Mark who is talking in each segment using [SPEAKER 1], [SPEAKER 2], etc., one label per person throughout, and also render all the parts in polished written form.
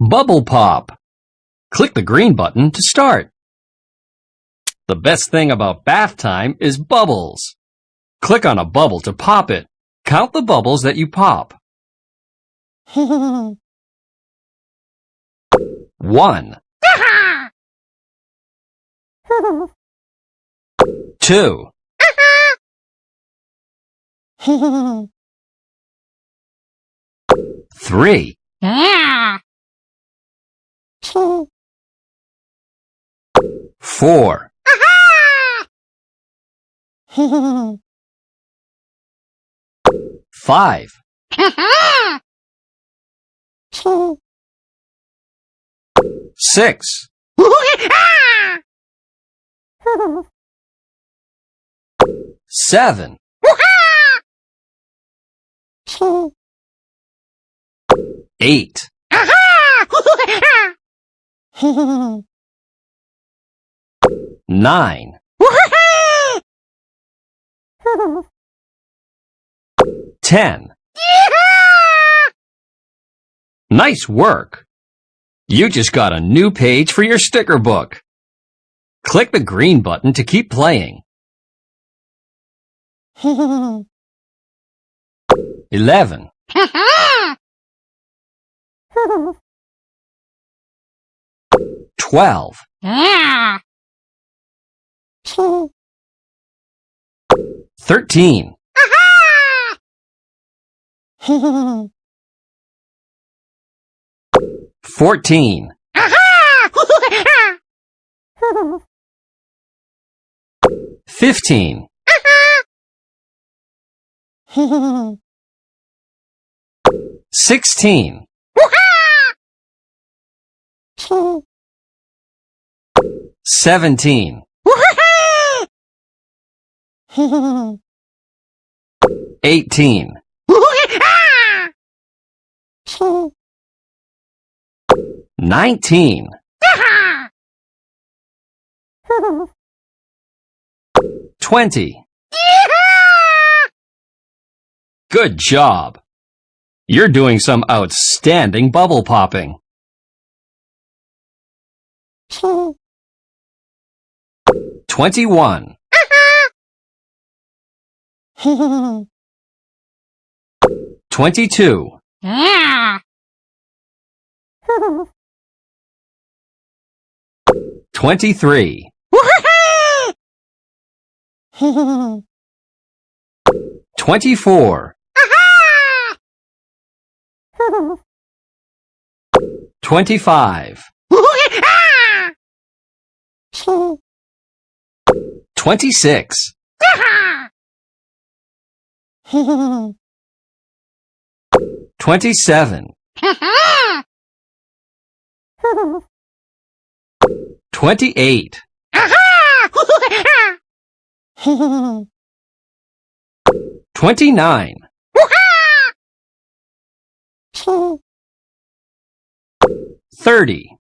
[SPEAKER 1] Bubble pop. Click the green button to start. The best thing about bath time is bubbles. Click on a bubble to pop it. Count the bubbles that you pop. 1 2 3 4 5 6 7 8 9 10 Nice work! You just got a new page for your sticker book. Click the green button to keep playing. 11 12 13 14 15 16 17 18 19 20 Good job! You're doing some outstanding bubble popping. 21 22 23 24 25 26 27 28 29 30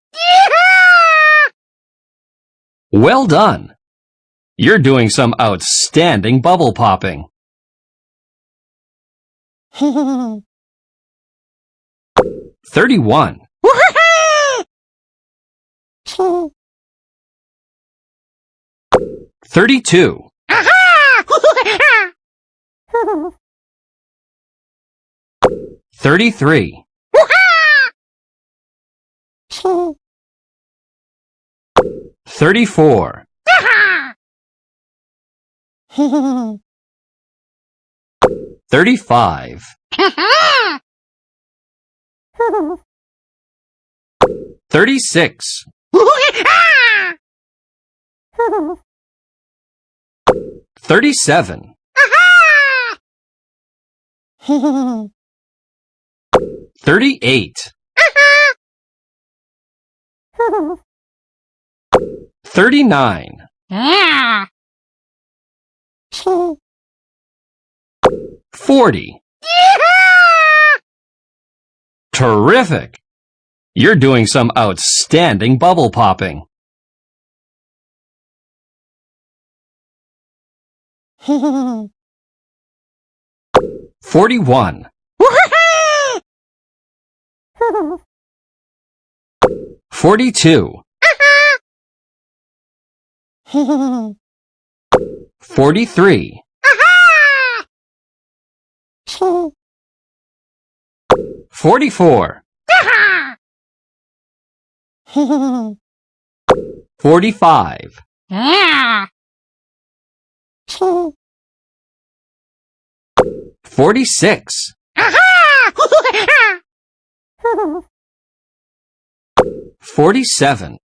[SPEAKER 1] Well done! You're doing some outstanding bubble popping. 31 32 33 34 35 36 37 38 39 40 Terrific! You're doing some outstanding bubble popping. 41 42, 43, 44, 45, 46, 47,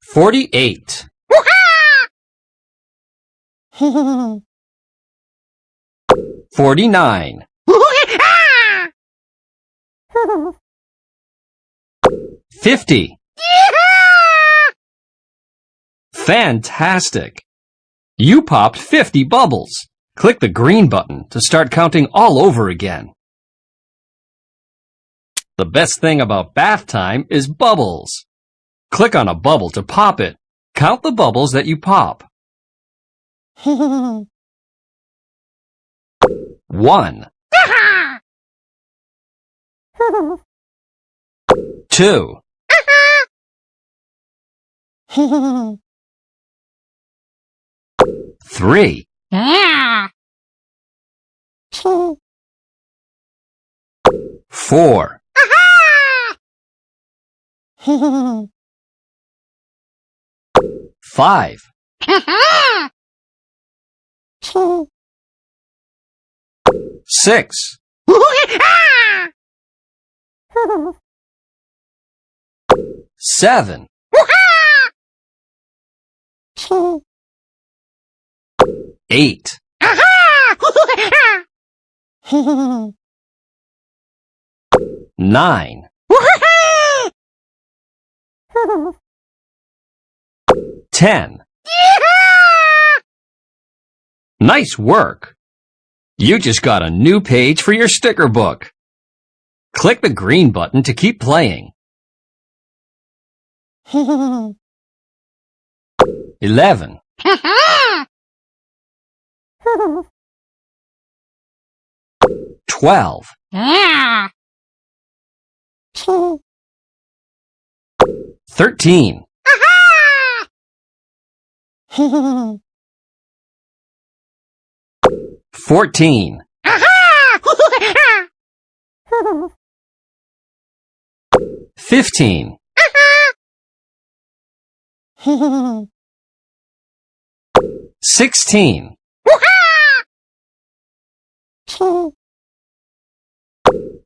[SPEAKER 1] 48, 49, 50. Fantastic! You popped 50 bubbles. Click the green button to start counting all over again. The best thing about bath time is bubbles. Click on a bubble to pop it. Count the bubbles that you pop. 1, 2, 3, 4, 5, 6, 7, 8, 9, 10. Nice work! You just got a new page for your sticker book. Click the green button to keep playing. 11, 12, 13, 14, 15, 16,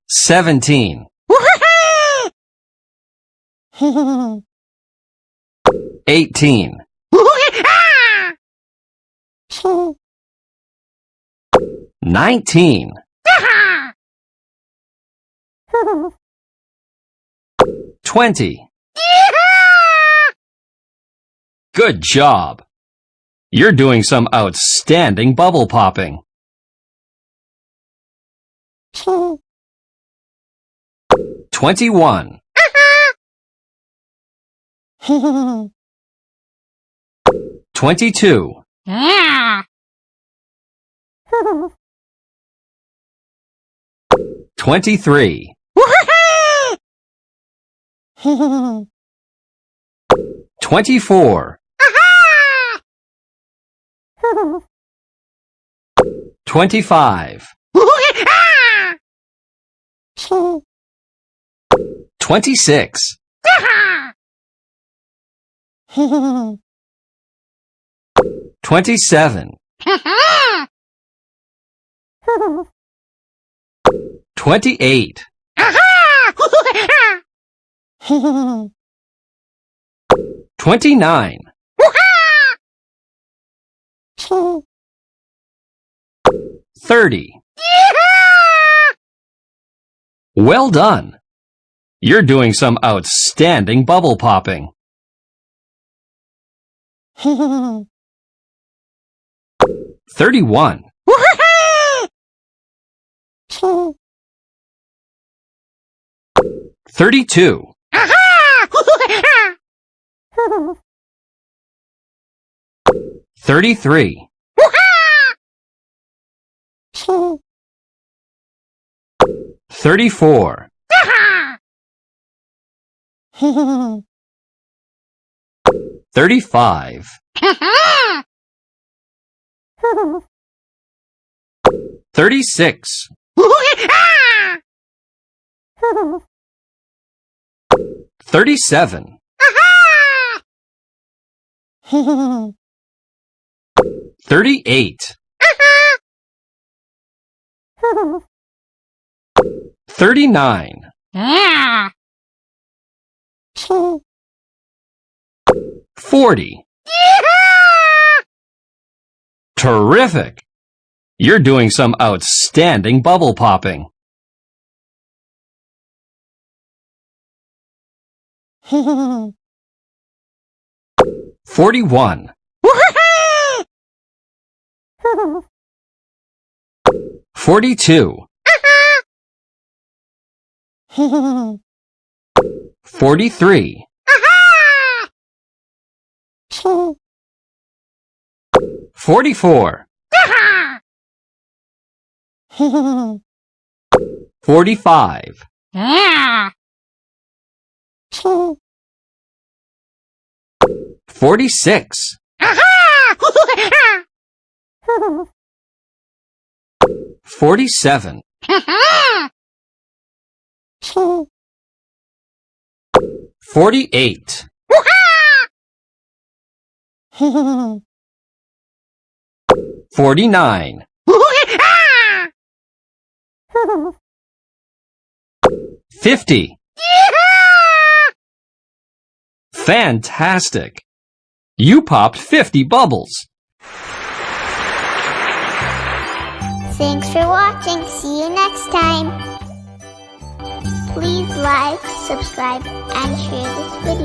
[SPEAKER 1] 17, 18, 19, 20. Good job! You're doing some outstanding bubble popping. 21, 22, 23, 24, 25, 26, 27, 28, 29, 30. Well done! You're doing some outstanding bubble popping. 31, 32, 33, 34, 34, 35, 36, 37, 38, 39, 40. Terrific! You're doing some outstanding bubble popping. 41, 42, 43, 44, 45, 46, 47, 48, 49, 50. Fantastic! You popped 50 bubbles.
[SPEAKER 2] Thanks for watching. See you next time. Please like, subscribe, and share this video.